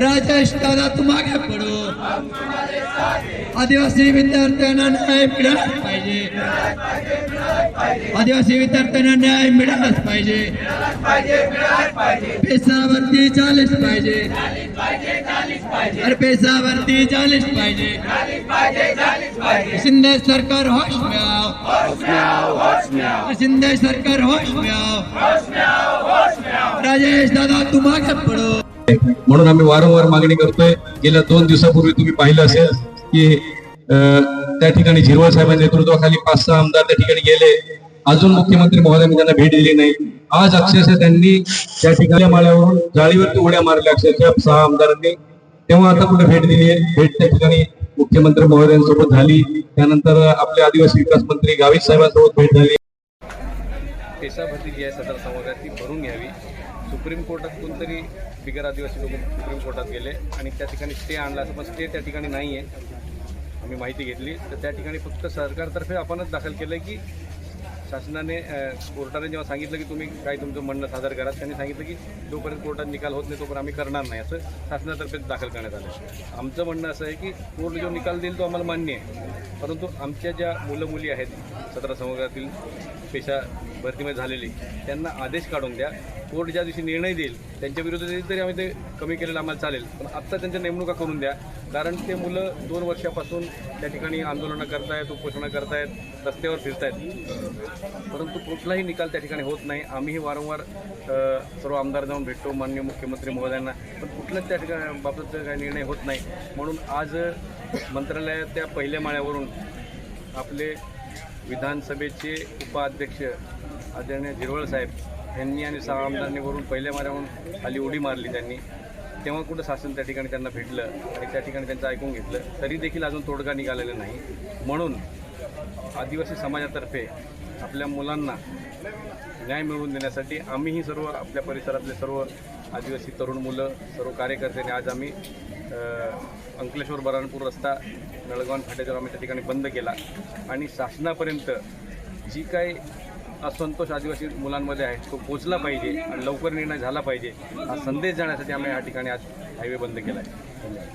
राजेश दादा तुम आगे पढ़ो। आदिवासी विद्यार्थ्यांना न्याय मिळालाच पाहिजे। आदिवासी विद्यार्थ्यांना न्याय मिळालाच पाहिजे। पैसावरती चालीस पाहिजे। अरे पैसावरती चालीस पाहिजे। शिंदे सरकार होश में आओ। शिंदे सरकार होश में आओ। राजेश दादा तुम आगे पढ़ो। म्हणून आम्ही वारंवार मागणी करतोय। गेल्या 2 दिवसापूर्वी तुम्ही पाहिलं असेल की त्या ठिकाणी झिरवळ साहेबांच्या नेतृत्वाखाली 5-6 आमदार त्या ठिकाणी गेले, अजून मुख्यमंत्री महोदयांनी त्यांना भेट दिली नाही। आज अक्षरशः त्यांनी त्या ठिकाणी माळ्यावरून जाळीवरती उड्या मारल्या अक्षरशः 6 आमदारांनी। तेव्हा आता कुठे भेट दिली आहे? भेट त्या ठिकाणी मुख्यमंत्री महोदयांसोबत झाली, त्यानंतर आपले आदिवासी विकास मंत्री गावित साहेबांसोबत भेट झाली। पेशा भरती जी आहे 17 संवर्गात ती भरून घ्यावी। सुप्रीम कोर्टात कोणतरी बिगर आदिवासी लोक सुप्रीम कोर्टात गेले आणि त्या ठिकाणी स्टे आणला, असं पण स्टे त्या ठिकाणी नाही आहे। आम्ही माहिती घेतली तर त्या ठिकाणी फक्त सरकारतर्फे आपणच दाखल केलं की शासनाने कोर्टाने जेव्हा सांगितलं की तुम्ही काय तुमचं म्हणणं सादर करा, त्यांनी सांगितलं की जोपर्यंत कोर्टात निकाल होत नाही तोपर्यंत आम्ही करणार नाही, असं शासनातर्फे दाखल करण्यात आलं। आमचं म्हणणं असं आहे की कोर्ट जो निकाल देईल तो आम्हाला मान्य आहे, परंतु आमच्या ज्या मुलं मुली आहेत 17 संवर्गातील पेशा भरतीमध्ये झालेली त्यांना आदेश काढून द्या। कोर्ट ज्या दिवशी निर्णय देईल त्यांच्या विरोधात तरी आम्ही ते कमी केलेलं आम्हाला चालेल, पण आत्ता त्यांच्या नेमणुका करून द्या। कारण ते मुलं 2 वर्षापासून त्या ठिकाणी आंदोलनं करतायत, उपोषणं करतायत, रस्त्यावर फिरतायत, परंतु कुठलाही निकाल त्या ठिकाणी होत नाही। आम्हीही वारंवार सर्व आमदार जाऊन भेटतो माननीय मुख्यमंत्री महोदयांना, पण कुठल्याच त्या ठिकाणी बाबत काही निर्णय होत नाही। म्हणून आज मंत्रालयाच्या पहिल्या माळ्यावरून आपले विधानसभेचे उपाध्यक्ष आदरणीय झिरवळ साहेब यांनी आणि 6 आमदारांनी वरून पहिल्या माळ्यावरून खाली उडी मारली त्यांनी। तेव्हा कुठं शासन त्या ठिकाणी त्यांना भेटलं आणि त्या ठिकाणी त्यांचं ऐकून घेतलं, तरी देखील अजून तोडगा निघालेला नाही। म्हणून आदिवासी समाजातर्फे आपल्या मुलांना न्याय मिळवून देण्यासाठी आम्हीही सर्व आपल्या परिसरातले सर्व आदिवासी तरुण मुलं, सर्व कार्यकर्त्यांनी आज आम्ही अंकलेश्वर बऱ्हाणपूर रस्ता नळगाव फाट्याजवळ आम्ही त्या ठिकाणी बंद केला आणि शासनापर्यंत जी काही असंतोष आदिवासी मुलांमध्ये आहे तो पोचला पाहिजे आणि लवकर निर्णय झाला पाहिजे हा संदेश देण्यासाठी आम्ही या ठिकाणी आज हायवे बंद केला आहे। धन्यवाद।